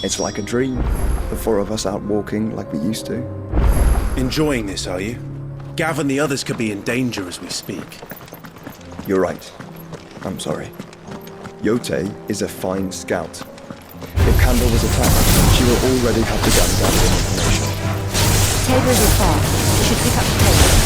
It's like a dream, the four of us out walking like we used to. Enjoying this, are you? Gavin, the others could be in danger as we speak. You're right. I'm sorry. Yote is a fine scout. If Candle was attacked, she will already have begun gathering information. Tabor isn't far. We should pick up the pace.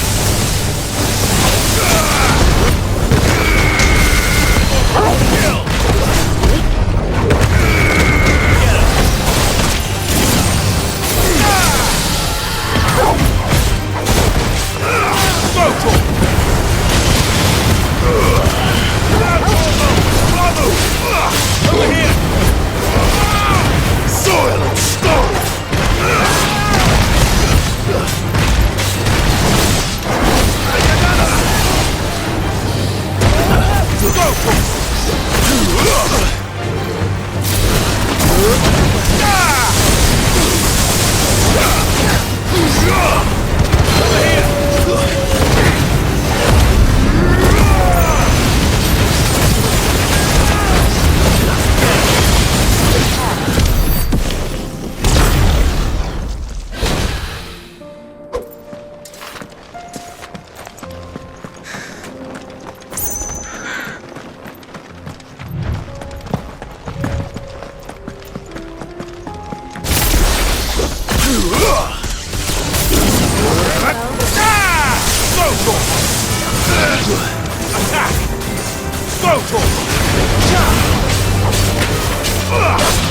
Over here! Soil and stone!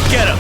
Get him!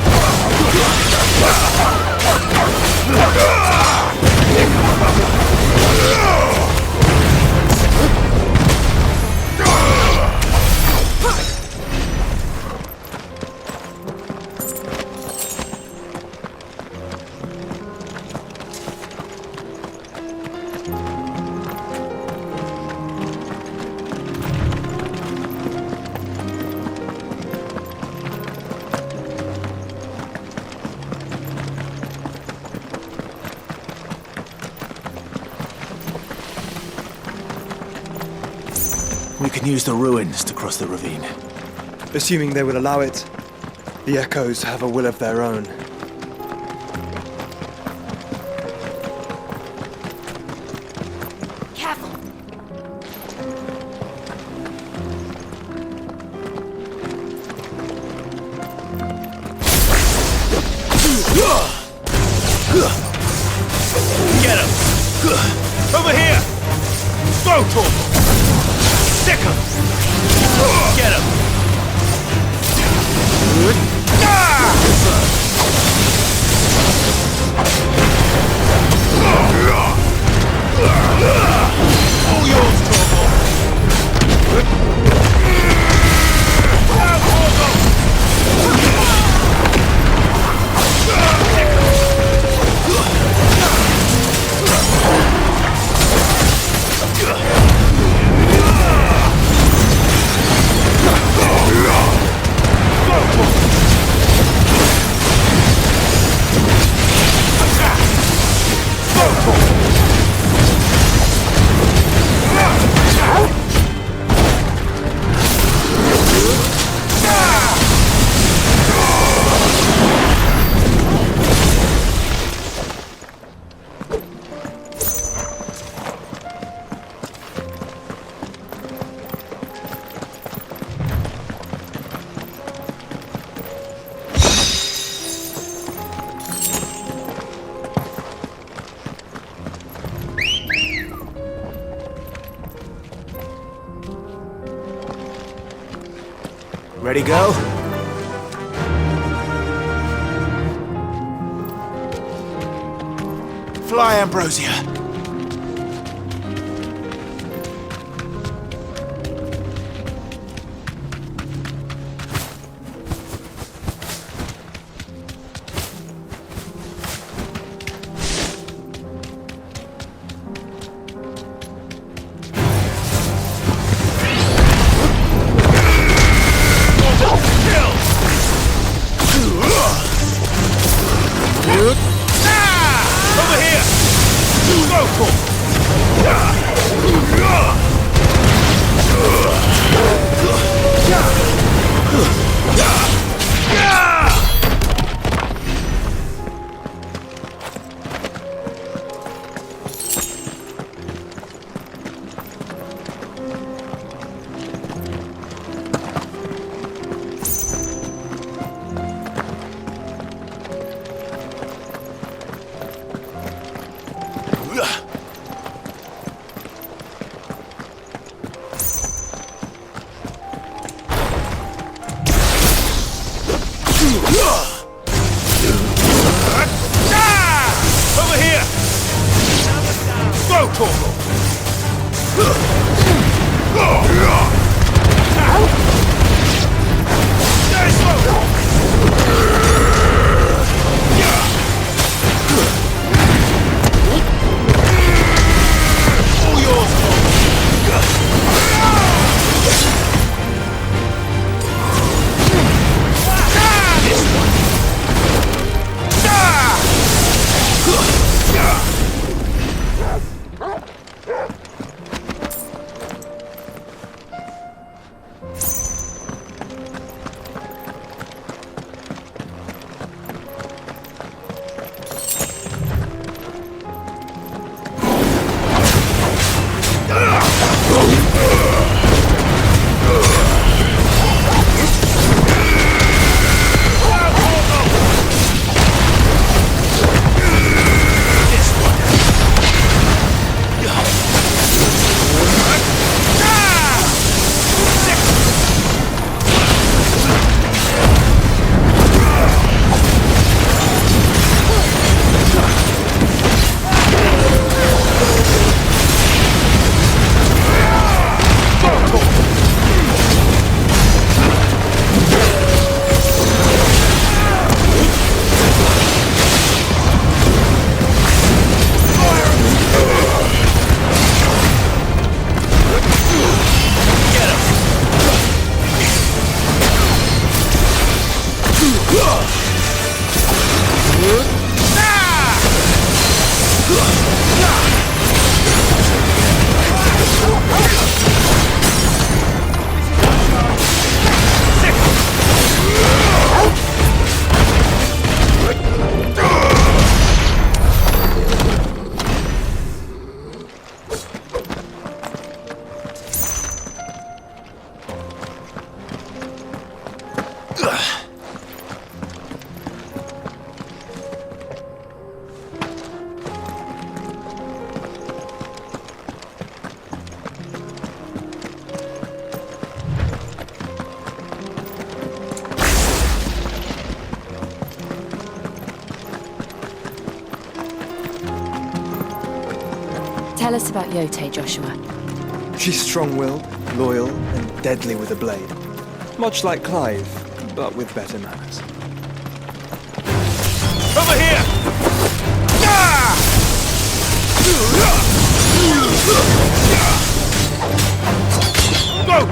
We can use the ruins to cross the ravine. Assuming they will allow it, the Echoes have a will of their own. Careful! Get him! Over here! Go, Torm! Sick 'em! Get him! All yours, Torvald! Ready, go? Fly, Ambrosia. Over here! Go, Torvald! Stay slow! All yours, this one! Tell us about Yote, Joshua. She's strong-willed, loyal, and deadly with a blade. Much like Clive, but with better manners. Over here! Go,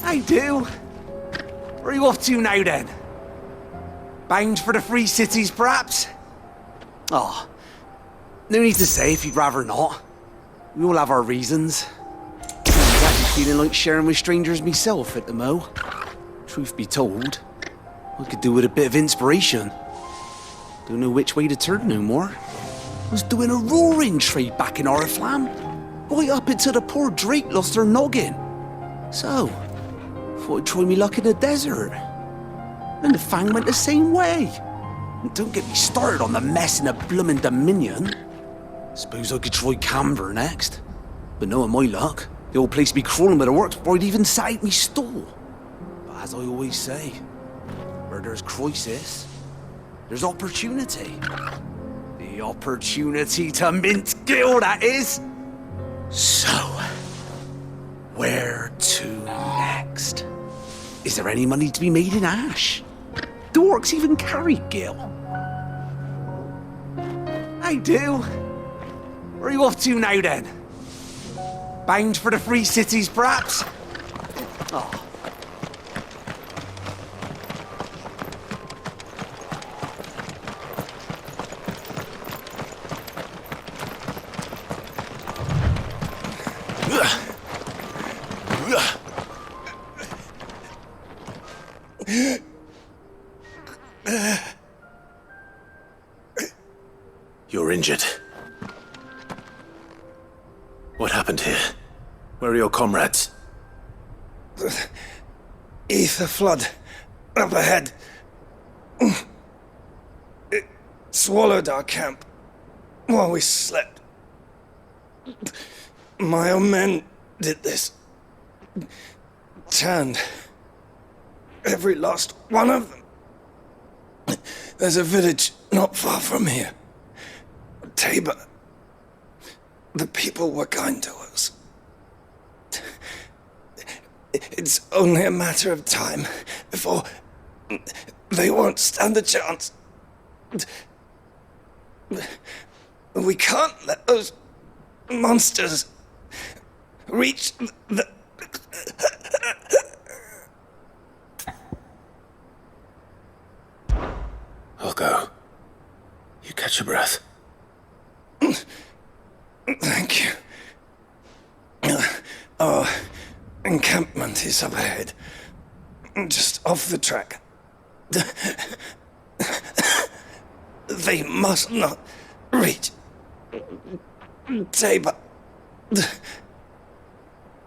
I do. Where are you off to now, then? Bound for the Free Cities, perhaps? Oh, no need to say if you'd rather not. We all have our reasons. I'm actually feeling like sharing with strangers myself at the mo. Truth be told, I could do with a bit of inspiration. Don't know which way to turn no more. Was doing a roaring trade back in Oriflamme. Right up until the poor Drake lost her noggin. So, thought I'd try me luck in the desert. And the Fang went the same way. And don't get me started on the mess in the bloomin' Dominion. Suppose I could try Camber next. But knowing my luck, the old place be crawling with the works before I'd even sat out me stall. But as I always say, where there's crisis, there's opportunity. The opportunity to mint Gil, that is. So, where to next? Is there any money to be made in Ash? Do orcs even carry Gil? I do. Where are you off to now, then? Bound for the Free Cities, perhaps? Oh. You're injured. What happened here? Where are your comrades? Aether flood up ahead. It swallowed our camp while we slept. My own men did this. Turned every last one of them. There's a village not far from here. Tabor. The people were kind to us. It's only a matter of time before they won't stand a chance. We can't let those monsters reach the... I'll go. You catch your breath. Thank you. Our encampment is up ahead. Just off the track. They must not reach Tabor.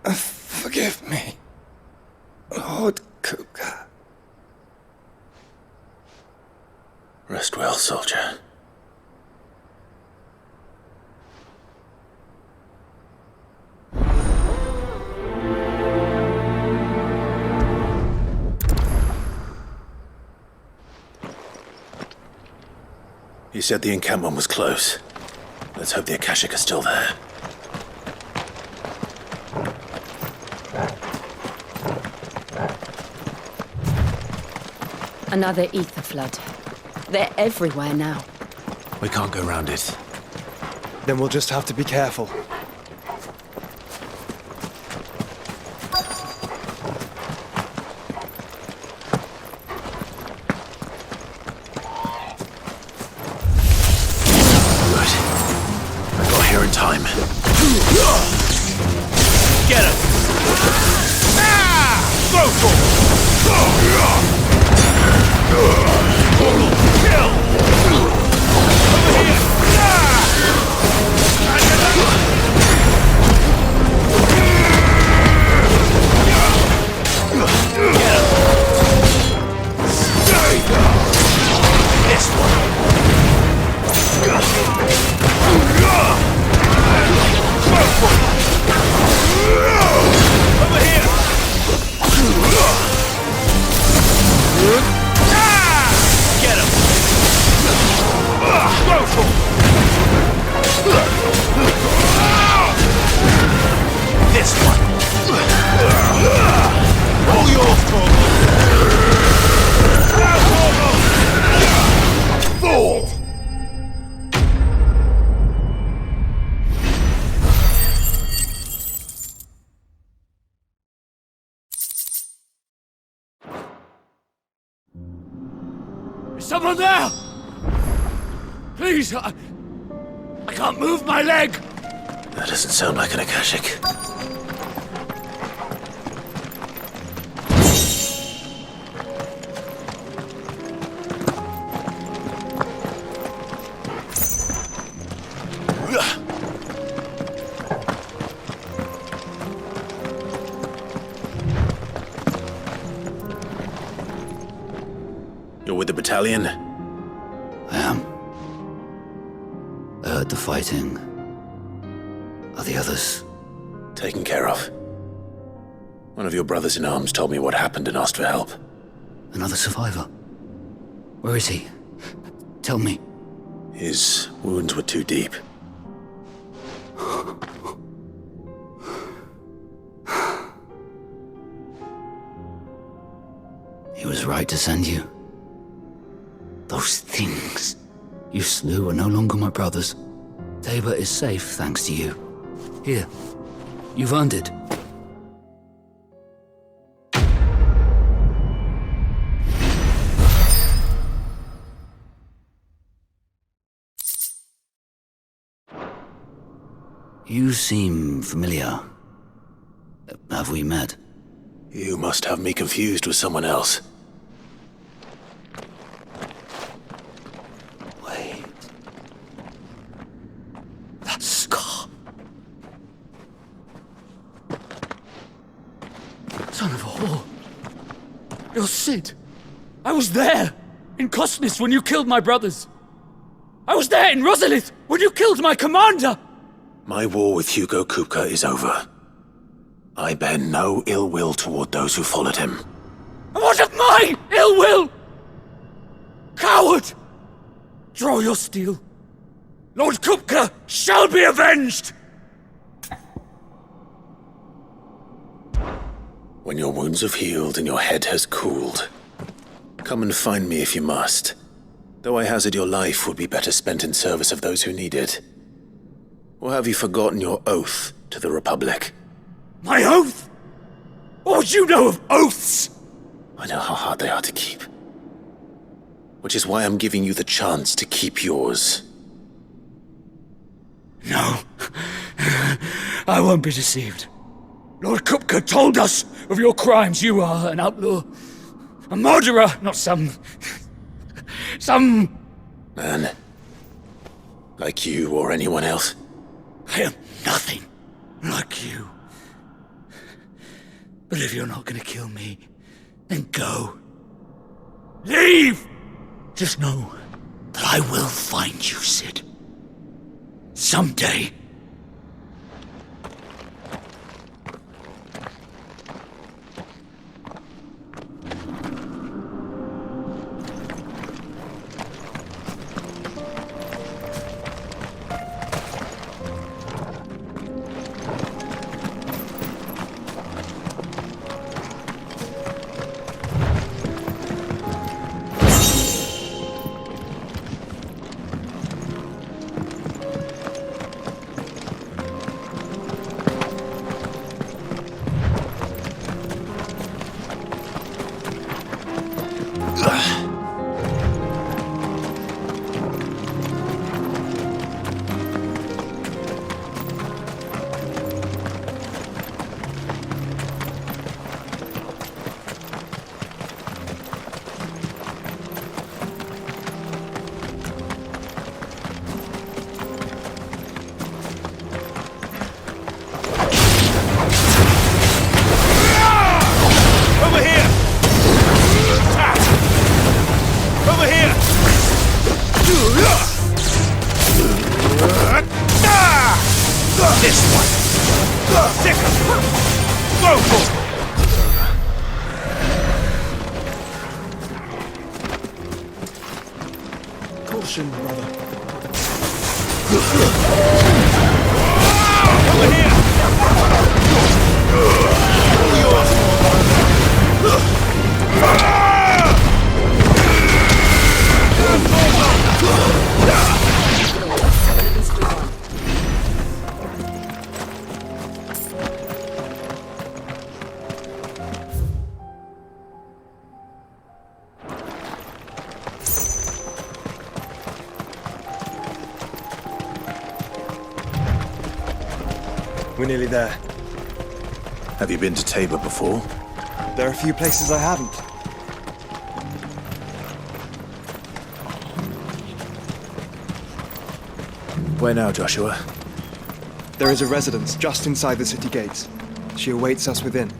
Forgive me, Lord Cougar. Rest well, soldier. You said the encampment was close. Let's hope the Akashic are still there. Another ether flood. They're everywhere now. We can't go round it. Then we'll just have to be careful. Time. Get him! Go for it! Kill! Over here! Is someone there? Please, I can't move my leg! That doesn't sound like an Akashic. You're with the battalion? I am. I heard the fighting. Are the others? Taken care of. One of your brothers in arms told me what happened and asked for help. Another survivor? Where is he? Tell me. His wounds were too deep. He was right to send you. Those things you slew are no longer my brothers. Tabor is safe thanks to you. Here, you've earned it. You seem familiar. Have we met? You must have me confused with someone else. Wait. That scar. Son of a whore. You're Sid. I was there, in Cosnis, when you killed my brothers. I was there in Rosalith, when you killed my commander! My war with Hugo Kupka is over. I bear no ill will toward those who followed him. And what of my ill will? Coward! Draw your steel. Lord Kupka shall be avenged! When your wounds have healed and your head has cooled, come and find me if you must. Though I hazard your life would be better spent in service of those who need it. Or have you forgotten your oath to the Republic? My oath? What would you know of oaths? I know how hard they are to keep. Which is why I'm giving you the chance to keep yours. No. I won't be deceived. Lord Kupka told us of your crimes. You are an outlaw. A murderer, not some Man. Like you or anyone else. I am nothing like you. But if you're not gonna kill me, then go. Leave! Just know that I will find you, Sid. Someday. Caution, brother. Over here! We're nearly there. Have you been to Tabor before? There are a few places I haven't. Where now, Joshua? There is a residence just inside the city gates. She awaits us within.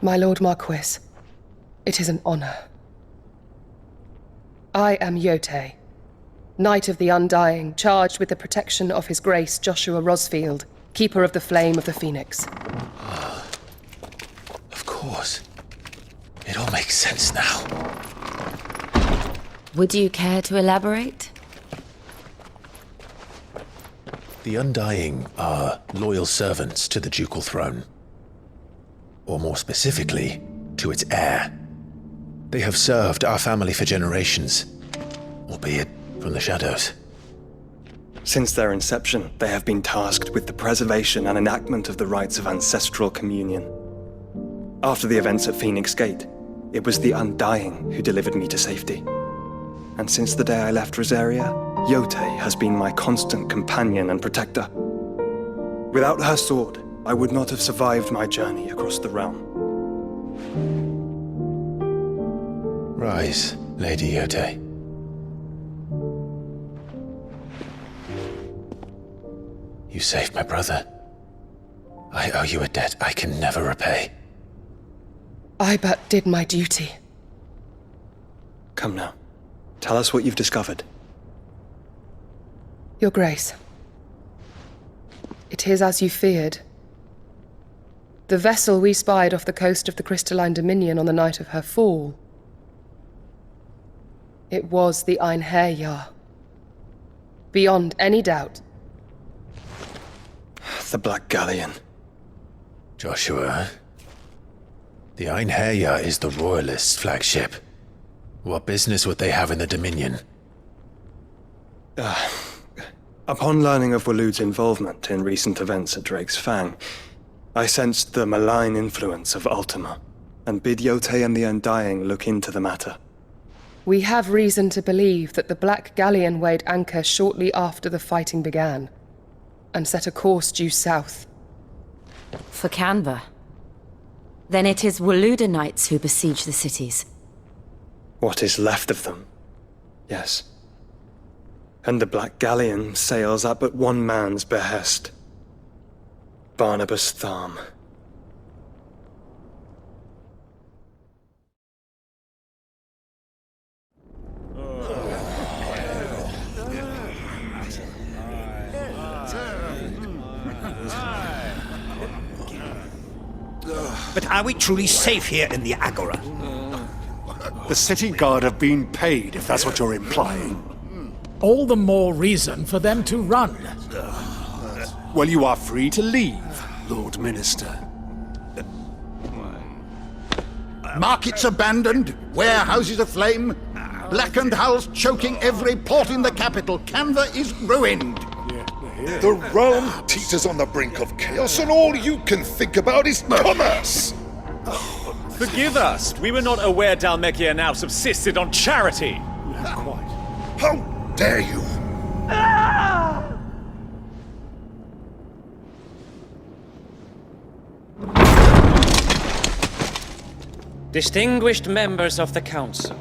My Lord Marquis, it is an honor. I am Yotei, Knight of the Undying, charged with the protection of His Grace Joshua Rosfield, Keeper of the Flame of the Phoenix. Of course. It all makes sense now. Would you care to elaborate? The Undying are loyal servants to the ducal throne. Or more specifically, to its heir. They have served our family for generations, albeit from the shadows. Since their inception, they have been tasked with the preservation and enactment of the rites of ancestral communion. After the events at Phoenix Gate, it was the Undying who delivered me to safety. And since the day I left Rosaria, Yotei has been my constant companion and protector. Without her sword, I would not have survived my journey across the realm. Rise, Lady Yotei. You saved my brother. I owe you a debt I can never repay. I but did my duty. Come now. Tell us what you've discovered. Your Grace. It is as you feared. The vessel we spied off the coast of the Crystalline Dominion on the night of her fall. It was the Einherjar. Beyond any doubt. The Black Galleon. Joshua, the Einherjar is the Royalists' flagship. What business would they have in the Dominion? Upon learning of Waloed's involvement in recent events at Drake's Fang, I sensed the malign influence of Ultima, and bid Yotei and the Undying look into the matter. We have reason to believe that the Black Galleon weighed anchor shortly after the fighting began, and set a course due south. For Canva. Then it is Waloed knights who besiege the cities. What is left of them? Yes. And the Black Galleon sails at but one man's behest. Barnabas Tharm. But are we truly safe here in the Agora? The city guard have been paid, if that's what you're implying. All the more reason for them to run. Well, you are free to leave, Lord Minister. Markets abandoned, warehouses aflame, blackened hulls choking every port in the capital. Canva is ruined. The realm teeters on the brink of chaos, and all you can think about is commerce! Forgive us! We were not aware Dhalmekia now subsisted on charity! How dare you! Distinguished members of the Council,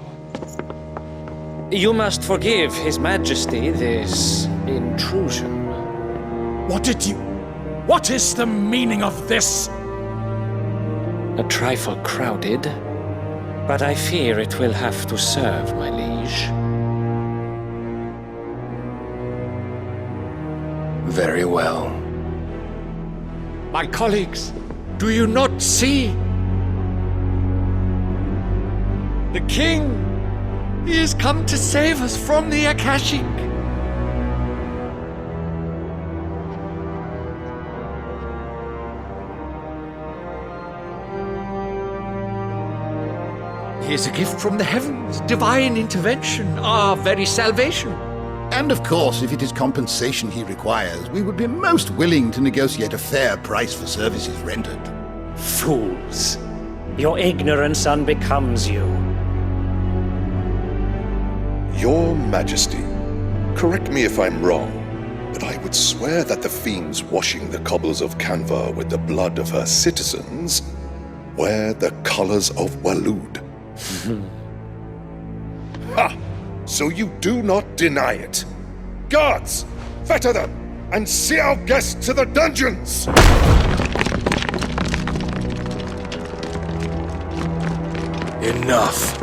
you must forgive His Majesty this intrusion. What is the meaning of this? A trifle crowded, but I fear it will have to serve, my liege. Very well. My colleagues, do you not see? The king! He has come to save us from the Akashic! He is a gift from the heavens, divine intervention, our very salvation. And of course, if it is compensation he requires, we would be most willing to negotiate a fair price for services rendered. Fools! Your ignorance unbecomes you. Your Majesty, correct me if I'm wrong, but I would swear that the fiends washing the cobbles of Canva with the blood of her citizens wear the colors of Waloed. Ha! So you do not deny it. Guards, fetter them, and see our guests to the dungeons! Enough.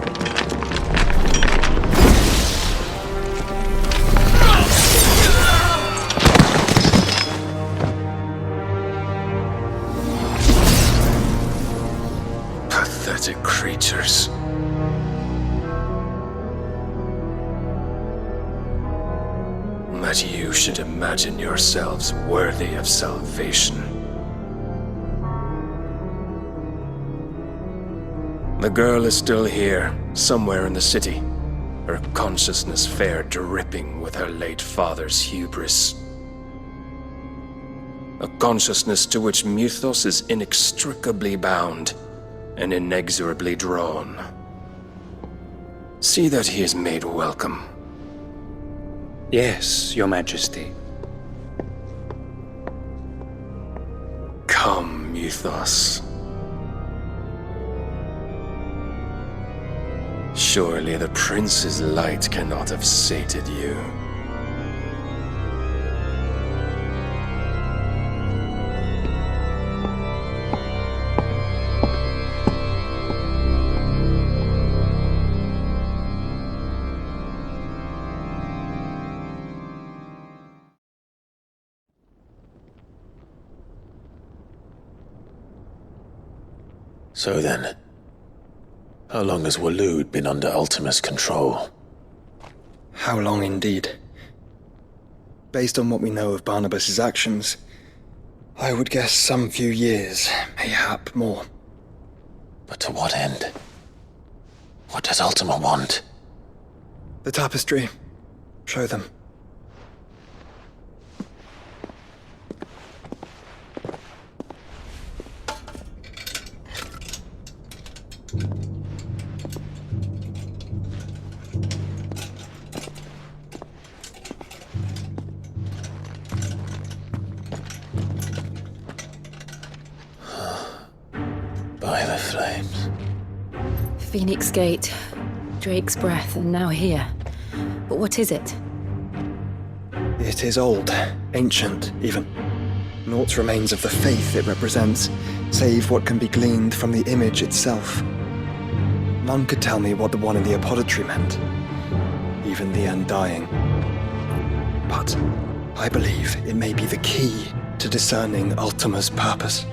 Pathetic creatures. That you should imagine yourselves worthy of salvation. The girl is still here, somewhere in the city, her consciousness fair dripping with her late father's hubris. A consciousness to which Mythos is inextricably bound and inexorably drawn. See that he is made welcome. Yes, Your Majesty. Come, Mythos. Surely the prince's light cannot have sated you. So then, how long has Waloed been under Ultima's control? How long indeed? Based on what we know of Barnabas's actions, I would guess some few years, mayhap more. But to what end? What does Ultima want? The tapestry. Show them. By the flames. Phoenix Gate, Drake's Breath, and now here. But what is it? It is old, ancient, even. Naught remains of the faith it represents, save what can be gleaned from the image itself. None could tell me what the one in the apothecary meant, even the Undying. But I believe it may be the key to discerning Ultima's purpose.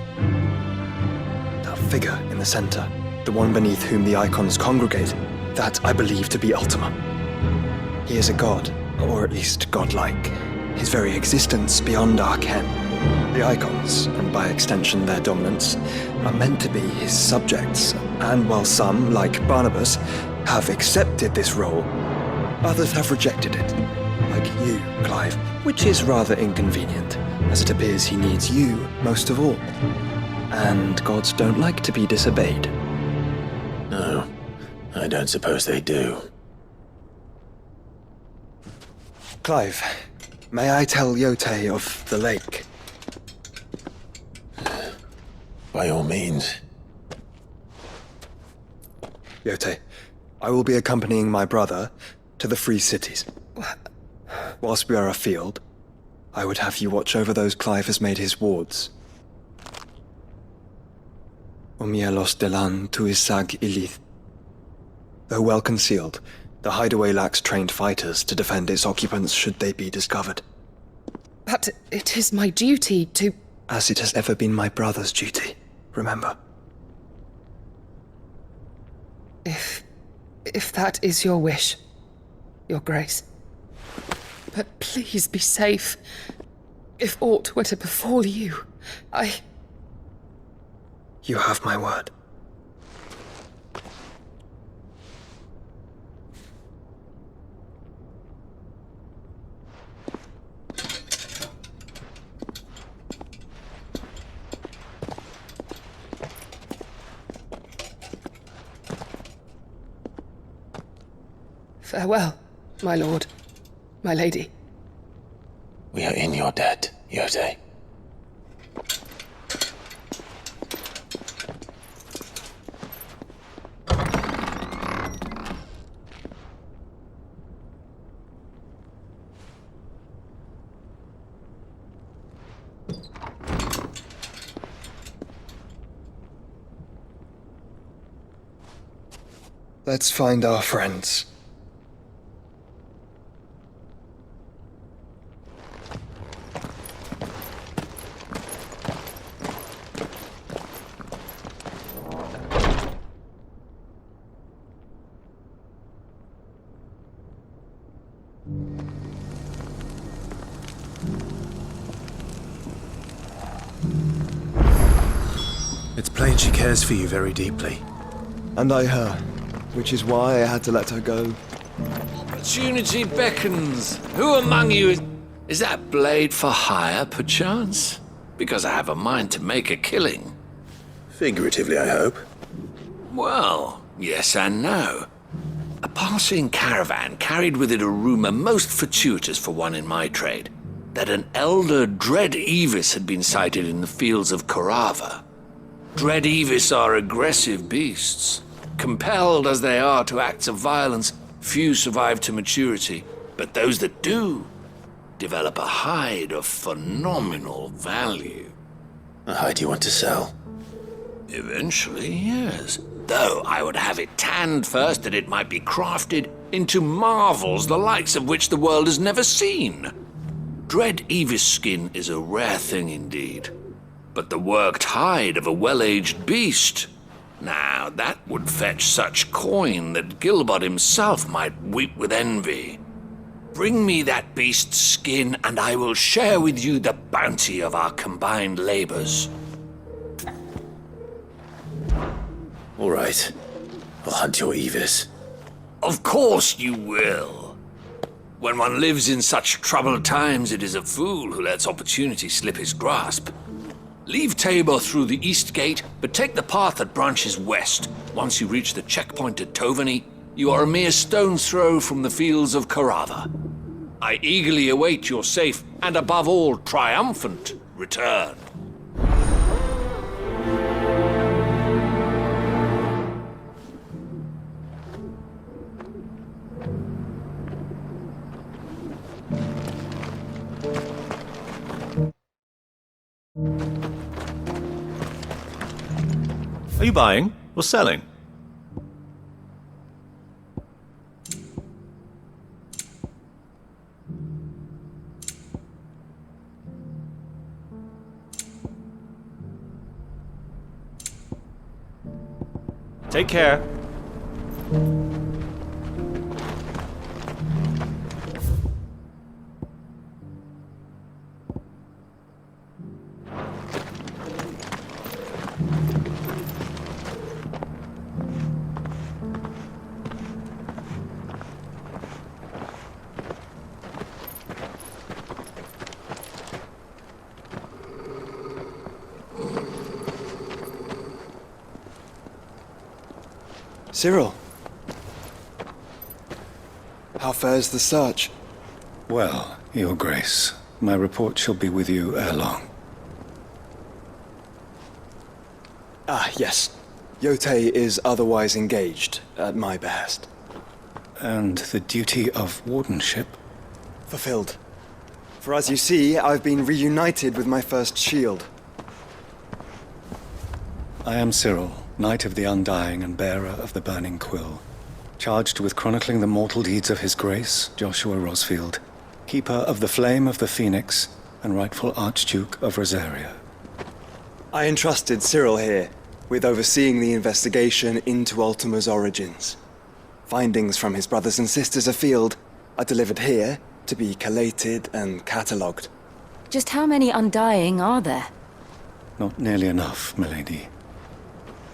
That figure in the center, the one beneath whom the Eikons congregate, that I believe to be Ultima. He is a god, or at least godlike, his very existence beyond our ken. The Eikons, and by extension their dominants, are meant to be his subjects, and while some, like Barnabas, have accepted this role, others have rejected it, like you, Clive, which is rather inconvenient, as it appears he needs you most of all. And gods don't like to be disobeyed. No, I don't suppose they do. Clive, may I tell Yote of the lake? By all means. Yote, I will be accompanying my brother to the Free Cities. Whilst we are afield, I would have you watch over those Clive has made his wards. Umielos delan tuisag ilith. Though well concealed, the hideaway lacks trained fighters to defend its occupants should they be discovered. But it is my duty to... as it has ever been my brother's duty, remember? If that is your wish, Your Grace. But please be safe. If aught were to befall you, You have my word. Farewell, my lord, my lady. We are in your debt, Yotei. Let's find our friends. It's plain she cares for you very deeply. And I her, which is why I had to let her go. Opportunity beckons. Who among you is that blade for hire, perchance? Because I have a mind to make a killing. Figuratively, I hope. Well, yes and no. A passing caravan carried with it a rumor most fortuitous for one in my trade, that an elder Dread Evis had been sighted in the fields of Korava. Dread Evis are aggressive beasts. Compelled as they are to acts of violence, few survive to maturity, but those that do develop a hide of phenomenal value. A hide you want to sell? Eventually, yes. Though I would have it tanned first that it might be crafted into marvels the likes of which the world has never seen. Dread Evis skin is a rare thing indeed. But the worked hide of a well-aged beast, now that would fetch such coin that Gilbert himself might weep with envy. Bring me that beast's skin, and I will share with you the bounty of our combined labors. All right. I'll hunt your Evis. Of course you will. When one lives in such troubled times, it is a fool who lets opportunity slip his grasp. Leave Tabor through the east gate, but take the path that branches west. Once you reach the checkpoint at Tovani, you are a mere stone's throw from the fields of Korava. I eagerly await your safe, and above all, triumphant return. Are you buying or selling? Take care. Cyril. How fares the search? Well, Your Grace, my report shall be with you ere long. Ah, yes. Yotei is otherwise engaged, at my behest. And the duty of wardenship? Fulfilled. For as you see, I've been reunited with my first shield. I am Cyril, Knight of the Undying and bearer of the Burning Quill, charged with chronicling the mortal deeds of His Grace, Joshua Rosfield, Keeper of the Flame of the Phoenix, and rightful Archduke of Rosaria. I entrusted Cyril here with overseeing the investigation into Ultima's origins. Findings from his brothers and sisters afield are delivered here to be collated and catalogued. Just how many Undying are there? Not nearly enough, milady.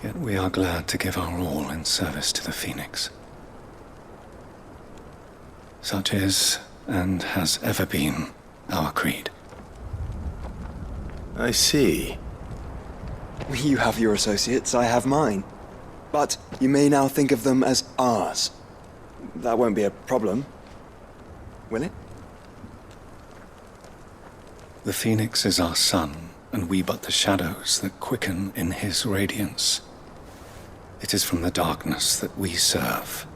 Yet we are glad to give our all in service to the Phoenix. Such is, and has ever been, our creed. I see. You have your associates, I have mine. But you may now think of them as ours. That won't be a problem, will it? The Phoenix is our sun, and we but the shadows that quicken in his radiance. It is from the darkness that we serve,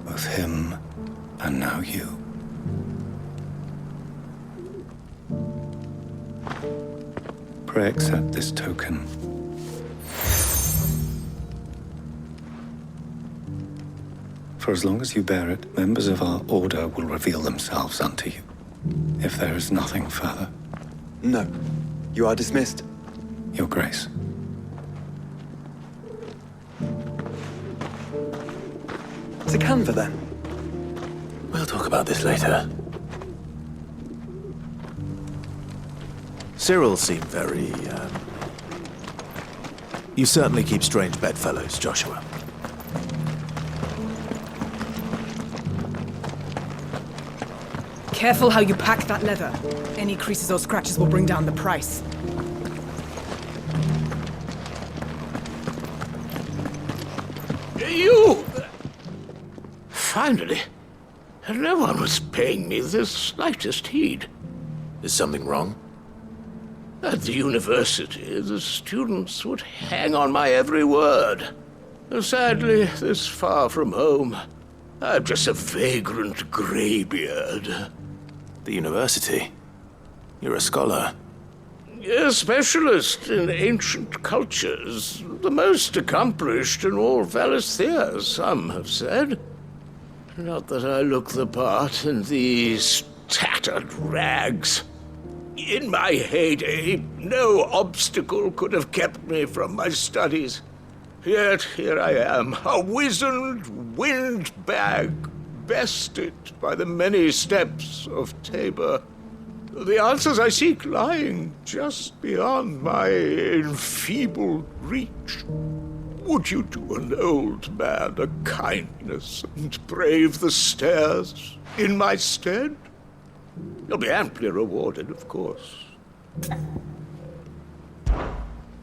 both him and now you. Pray accept this token. For as long as you bear it, members of our order will reveal themselves unto you, if there is nothing further. No. You are dismissed. Your Grace. To Canva, then. We'll talk about this later. Cyril seemed very, You certainly keep strange bedfellows, Joshua. Careful how you pack that leather. Any creases or scratches will bring down the price. You! Finally. No one was paying me the slightest heed. Is something wrong? At the university, the students would hang on my every word. Sadly, this far from home, I'm just a vagrant greybeard. The university? You're a scholar. A specialist in ancient cultures. The most accomplished in all Valisthea, some have said. Not that I look the part in these tattered rags. In my heyday, no obstacle could have kept me from my studies. Yet here I am, a wizened windbag, bested by the many steps of Tabor. The answers I seek lying just beyond my enfeebled reach. Would you do an old man a kindness and brave the stairs in my stead? You'll be amply rewarded, of course.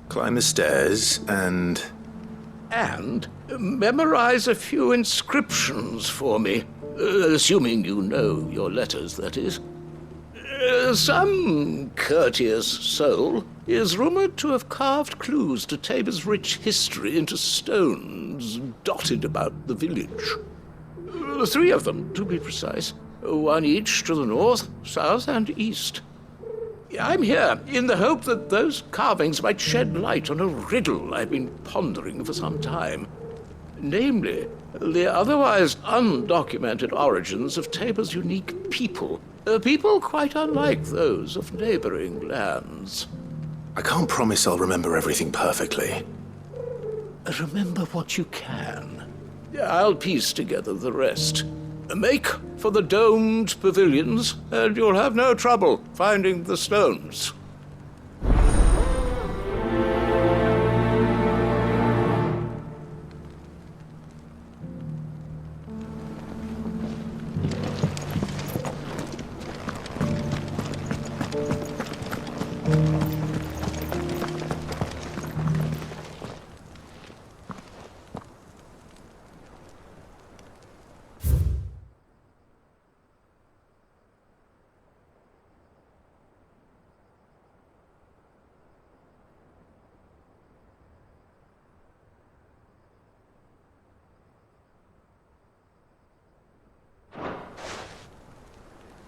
Climb the stairs and memorize a few inscriptions for me, assuming you know your letters, that is. Some courteous soul is rumored to have carved clues to Tabor's rich history into stones dotted about the village. 3 of them, to be precise. One each to the north, south, and east. I'm here in the hope that those carvings might shed light on a riddle I've been pondering for some time. Namely, the otherwise undocumented origins of Tabor's unique people. People quite unlike those of neighboring lands. I can't promise I'll remember everything perfectly. Remember what you can. I'll piece together the rest. Make for the domed pavilions, and you'll have no trouble finding the stones.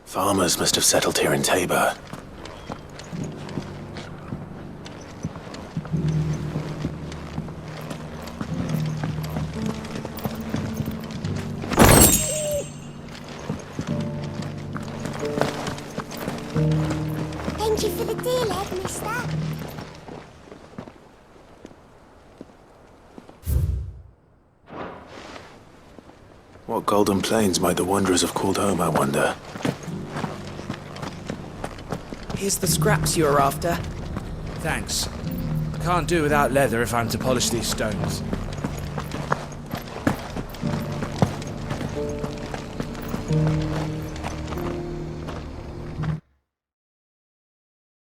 Farmers must have settled here in Tabor. Thank you for the deal, mister. What golden plains might the wanderers have called home, I wonder? Here's the scraps you were after. Thanks. Can't do without leather if I'm to polish these stones.